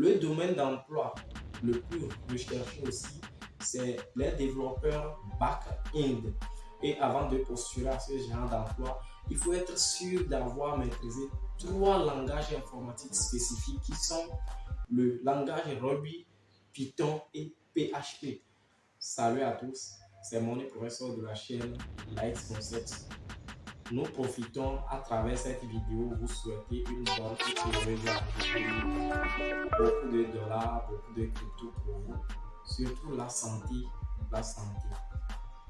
Le domaine d'emploi le plus recherché aussi, c'est les développeurs back-end. Et avant de postuler à ce genre d'emploi, il faut être sûr d'avoir maîtrisé 3 langages informatiques spécifiques qui sont le langage Ruby, Python et PHP. Salut à tous, c'est Moni, professeur de la chaîne Light Concepts. Nous profitons à travers cette vidéo, vous souhaitez une bonne beaucoup de dollars, beaucoup de crypto pour vous, surtout la santé.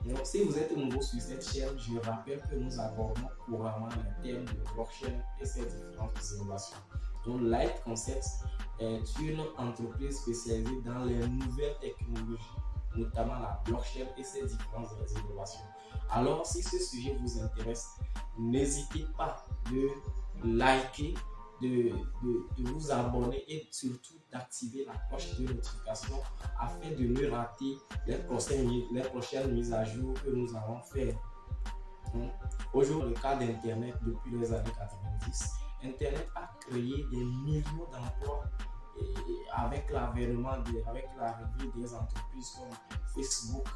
Donc, si vous êtes nouveau sur cette chaîne, je rappelle que nous abordons couramment les thèmes de blockchain et ses différentes innovations. Donc, Light Concepts est une entreprise spécialisée dans les nouvelles technologies, notamment la blockchain et ses différentes innovations. Alors, si ce sujet vous intéresse, n'hésitez pas de liker, de vous abonner et surtout d'activer la cloche de notification afin de ne rater les prochaines mises à jour que nous allons faire. Aujourd'hui, le cas d'Internet, depuis les années 90, Internet a créé des millions d'emplois avec l'avènement, avec l'arrivée des entreprises comme Facebook,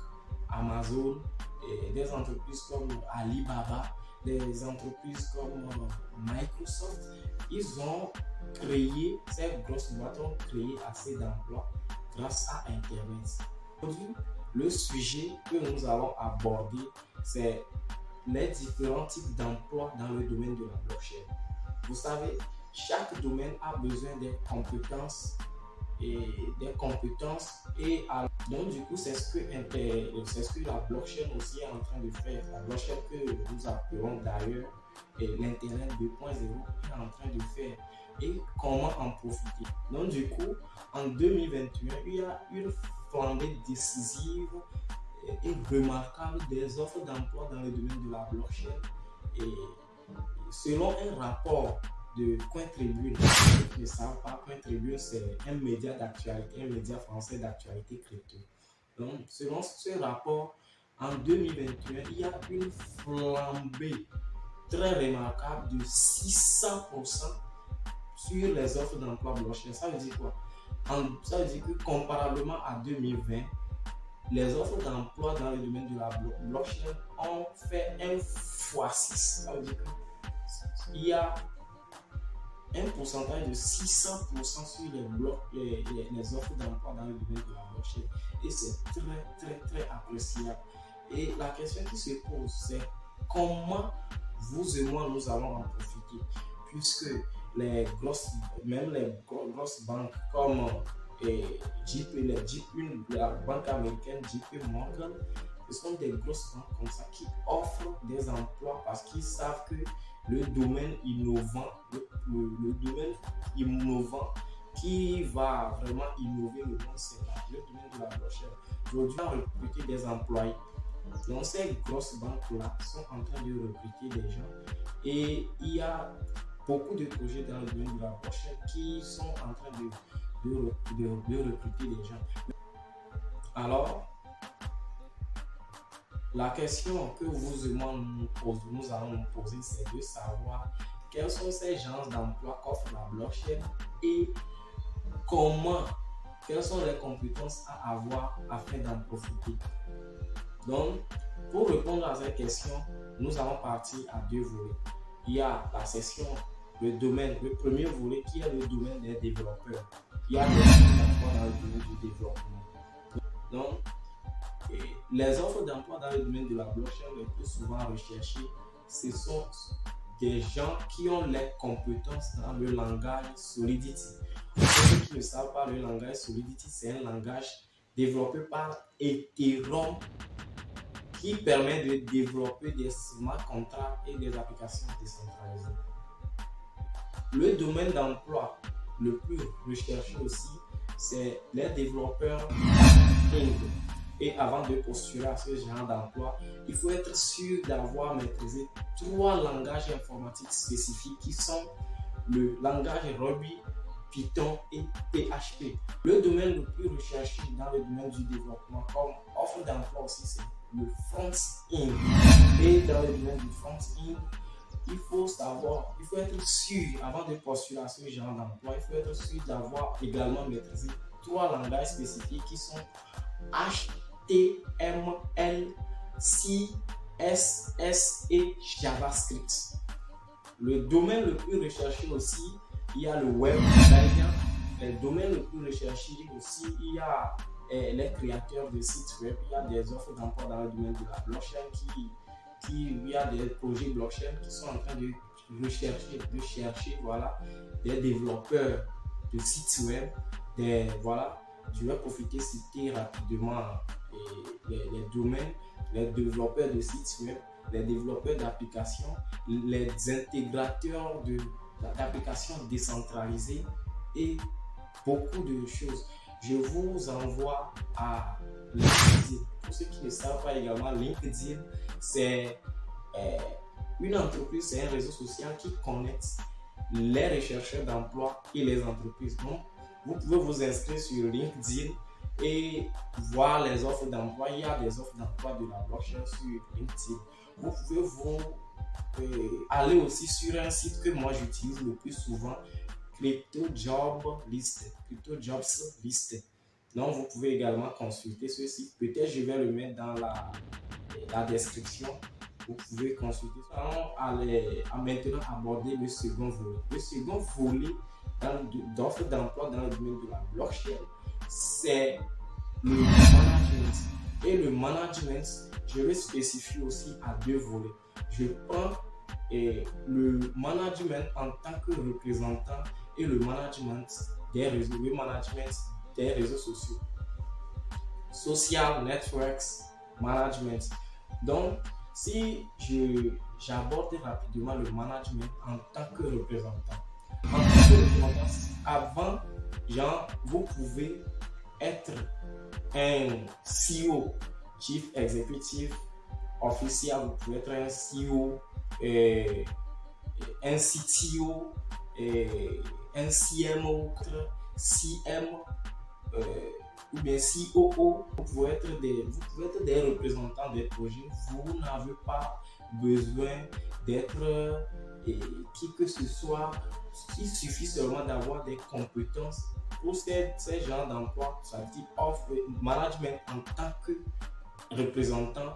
Amazon, et des entreprises comme Alibaba, des entreprises comme Microsoft. Ils ont créé, ces grosses boîtes ont créé assez d'emplois grâce à Internet. Aujourd'hui, le sujet que nous allons aborder, c'est les différents types d'emplois dans le domaine de la blockchain. Vous savez, chaque domaine a besoin des compétences et donc du coup c'est ce que la blockchain aussi est en train de faire. La blockchain que nous appelons d'ailleurs l'internet 2.0 est en train de faire et comment en profiter. Donc du coup en 2021 il y a une flambée décisive et remarquable des offres d'emploi dans le domaine de la blockchain et selon un rapport de Cointribune. Ceux qui ne savent pas, Cointribune, c'est un média d'actualité, un média français d'actualité crypto. Donc, selon ce rapport, en 2021, il y a une flambée très remarquable de 600% sur les offres d'emploi blockchain. Ça veut dire quoi? Ça veut dire que comparablement à 2020, les offres d'emploi dans le domaine de la blockchain ont fait un x6. Ça veut dire qu'il y a un pourcentage de 600% sur les offres d'emploi dans le domaine de la blockchain. Et c'est très appréciable. Et la question qui se pose, c'est comment vous et moi nous allons en profiter, puisque les grosses banques comme la banque américaine JP Morgan, ce sont des grosses banques comme ça qui offrent des emplois parce qu'ils savent que le domaine innovant, le domaine innovant qui va vraiment innover le monde, c'est le domaine de la blockchain. Aujourd'hui, on recruter des employés. Donc, ces grosses banques-là sont en train de recruter des gens et il y a beaucoup de projets dans le domaine de la blockchain qui sont en train de recruter des gens. Alors, la question que vous et moi nous allons nous poser, c'est de savoir quels sont ces genres d'emplois qu'offre la blockchain et quelles sont les compétences à avoir afin d'en profiter. Donc, pour répondre à cette question, nous allons partir à 2 volets. Il y a la section, le premier volet qui est le domaine des développeurs. Il y a des emplois dans le domaine du développement. Donc, les offres d'emploi dans le domaine de la blockchain les plus souvent recherchées, ce sont des gens qui ont les compétences dans le langage Solidity. Pour ceux qui ne savent pas, le langage Solidity, c'est un langage développé par Ethereum qui permet de développer des smart contracts et des applications décentralisées. Le domaine d'emploi le plus recherché aussi, c'est les développeurs back-end. Et avant de postuler à ce genre d'emploi, il faut être sûr d'avoir maîtrisé 3 langages informatiques spécifiques qui sont le langage Ruby, Python et PHP. Le domaine le plus recherché dans le domaine du développement comme offre d'emploi aussi, c'est le front-end. Et dans le domaine du front-end, il faut savoir, il faut être sûr avant de postuler à ce genre d'emploi, il faut être sûr d'avoir également maîtrisé 3 langages spécifiques qui sont HTML, CSS et JavaScript. Le domaine le plus recherché aussi, il y a le web designer. Le domaine le plus recherché aussi, il y a les créateurs de sites web. Il y a des offres d'emploi dans le domaine de la blockchain il y a des projets blockchain qui sont en train de chercher voilà, des développeurs de sites web. Je vais profiter de citer rapidement les domaines, les développeurs de sites web, les développeurs d'applications, les intégrateurs d'applications décentralisées et beaucoup de choses. Je vous envoie à LinkedIn. Pour ceux qui ne savent pas également, LinkedIn, c'est une entreprise, c'est un réseau social qui connecte les rechercheurs d'emploi et les entreprises. Donc, vous pouvez vous inscrire sur LinkedIn et voir les offres d'emploi. Il y a des offres d'emploi de la blockchain sur LinkedIn. Vous pouvez aller aussi sur un site que moi j'utilise le plus souvent, CryptoJobs List. Donc, vous pouvez également consulter ce site. Peut-être je vais le mettre dans la description. Vous pouvez consulter. Allons maintenant aborder le second volet. Le second volet d'offres d'emploi dans le domaine de la blockchain, c'est le management. Et le management, je le spécifie aussi à 2 volets. Je prends le management en tant que représentant et le management des réseaux sociaux. Social Networks Management. Donc, si j'aborde rapidement le management en tant que représentant. Avant, vous pouvez être un CEO, Chief Executive Officer, vous pouvez être un CEO, un CTO, un CMO, CM ou bien COO. Vous pouvez être des représentants des projets. Vous n'avez pas besoin d'être qui que ce soit. Il suffit seulement d'avoir des compétences pour ces genres d'emploi. Ça dit offre management en tant que représentant.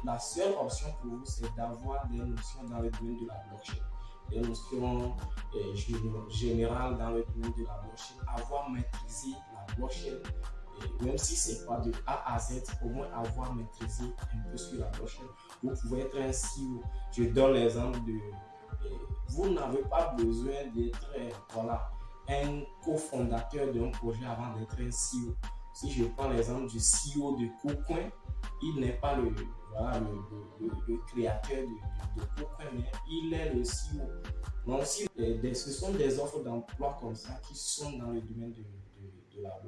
La seule option pour vous, c'est d'avoir des notions dans le domaine de la blockchain, des notions générales dans le domaine de la blockchain, avoir maîtrisé la blockchain, même si ce n'est pas de A à Z, au moins avoir maîtrisé un peu sur la blockchain. Vous pouvez être un CEO. Je donne l'exemple de vous n'avez pas besoin d'être un cofondateur d'un projet avant d'être un CEO. Si je prends l'exemple du CEO de KuCoin, il n'est pas le créateur de KuCoin, mais il est le CEO. Donc, ce sont des offres d'emploi comme ça qui sont dans le domaine de la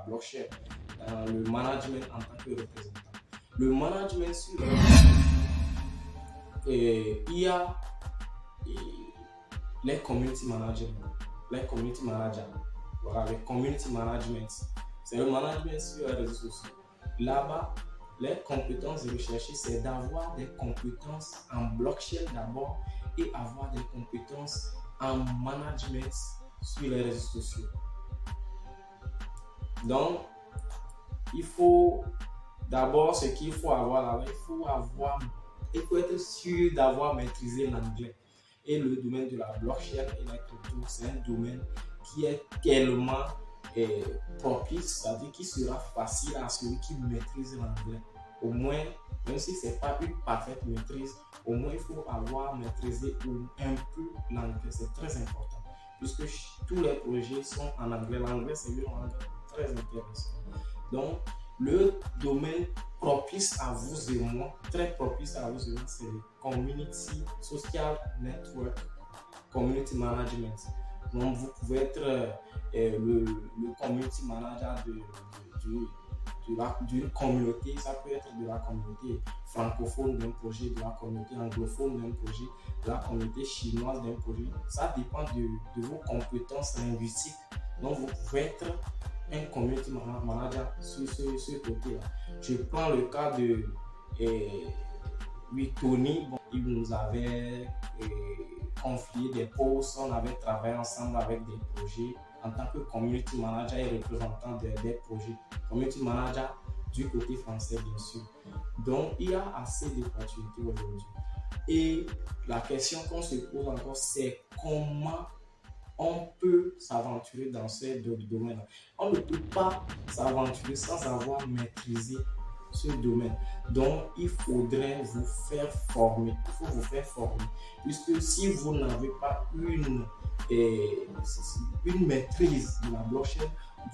blockchain, dans le management en tant que représentant. Le management sur il y a les community managers. Voilà, le community management. C'est le management sur les réseaux sociaux. Là-bas, les compétences recherchées, c'est d'avoir des compétences en blockchain d'abord et avoir des compétences en management sur les réseaux sociaux. Donc, il faut d'abord ce qu'il faut avoir là-bas, il faut être sûr d'avoir maîtrisé l'anglais. Et le domaine de la blockchain et la crypto, c'est un domaine qui est tellement propice, c'est-à-dire qui sera facile à celui qui maîtrise l'anglais. Au moins, même si ce n'est pas une parfaite maîtrise, au moins il faut avoir maîtrisé un peu l'anglais. C'est très important, puisque tous les projets sont en anglais. L'anglais, c'est une langue très intéressante. Donc, le domaine propice à vous et moi, très propice à vous et moi, c'est le Community Social Network Community Management. Donc, vous pouvez être le community manager d'une communauté. Ça peut être de la communauté francophone d'un projet, de la communauté anglophone d'un projet, de la communauté chinoise d'un projet. Ça dépend de vos compétences linguistiques. Donc, vous pouvez être un community manager sur ce côté-là. Je prends le cas Oui, Tony, bon, il nous avait confié des postes, on avait travaillé ensemble avec des projets en tant que community manager et représentant des projets. Community manager du côté français, bien sûr. Donc, il y a assez d'opportunités aujourd'hui. Et la question qu'on se pose encore, c'est comment on peut s'aventurer dans ce domaine. On ne peut pas s'aventurer sans avoir maîtrisé ce domaine. Donc, il faudrait vous faire former. Il faut vous faire former. Puisque si vous n'avez pas une maîtrise de la blockchain,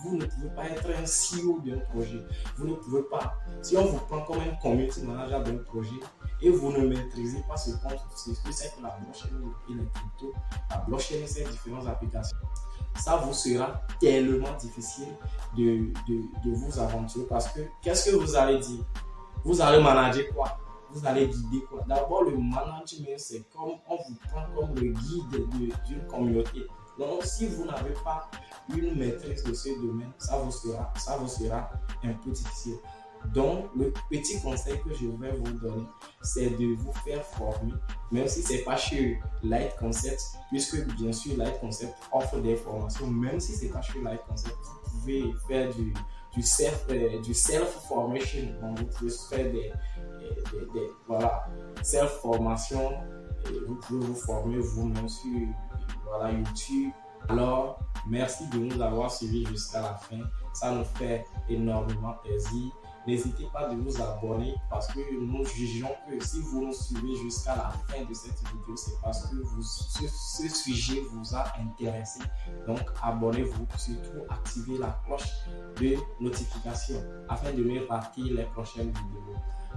vous ne pouvez pas être un CEO d'un projet. Vous ne pouvez pas. Si on vous prend comme un community manager d'un projet et vous ne maîtrisez pas ce que c'est que la blockchain et les cryptos, la blockchain et ses différentes applications, ça vous sera tellement difficile de vous aventurer parce que qu'est-ce que vous allez dire? Vous allez manager quoi? Vous allez guider quoi? D'abord, le management, c'est comme on vous prend comme le guide d'une communauté. Donc, si vous n'avez pas une maîtrise de ce domaine, ça vous sera un peu difficile. Donc, le petit conseil que je vais vous donner, c'est de vous faire former, même si ce n'est pas chez Light Concept, puisque bien sûr, Light Concept offre des formations, même si ce n'est pas chez Light Concept, vous pouvez faire du self-formation. Donc, vous pouvez faire des self-formation, et vous pouvez vous former vous-même sur YouTube. Alors, merci de nous avoir suivis jusqu'à la fin. Ça nous fait énormément plaisir. N'hésitez pas de vous abonner parce que nous jugeons que si vous nous suivez jusqu'à la fin de cette vidéo, c'est parce que ce sujet vous a intéressé. Donc, abonnez-vous, surtout activez la cloche de notification afin de ne pas rater les prochaines vidéos.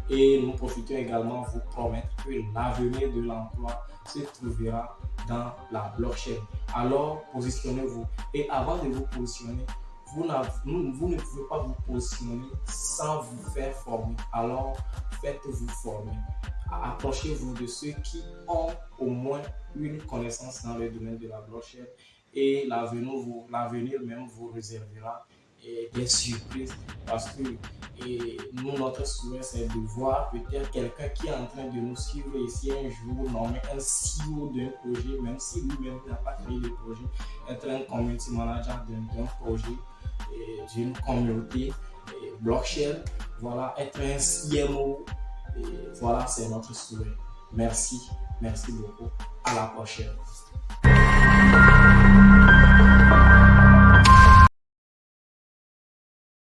Et nous profitons également pour vous promettre que l'avenir de l'emploi se trouvera dans la blockchain. Alors, positionnez-vous. Et avant de vous positionner, vous ne pouvez pas vous positionner sans vous faire former. Alors, faites-vous former. Approchez-vous de ceux qui ont au moins une connaissance dans le domaine de la blockchain et l'avenir même vous réservera des surprises parce que notre souhait c'est de voir peut-être quelqu'un qui est en train de nous suivre ici un jour nommer un CEO d'un projet, même si lui-même n'a pas créé le projet, être un community manager d'un projet, d'une communauté blockchain, voilà, être un CMO, et voilà, c'est notre souhait. Merci beaucoup, à la prochaine.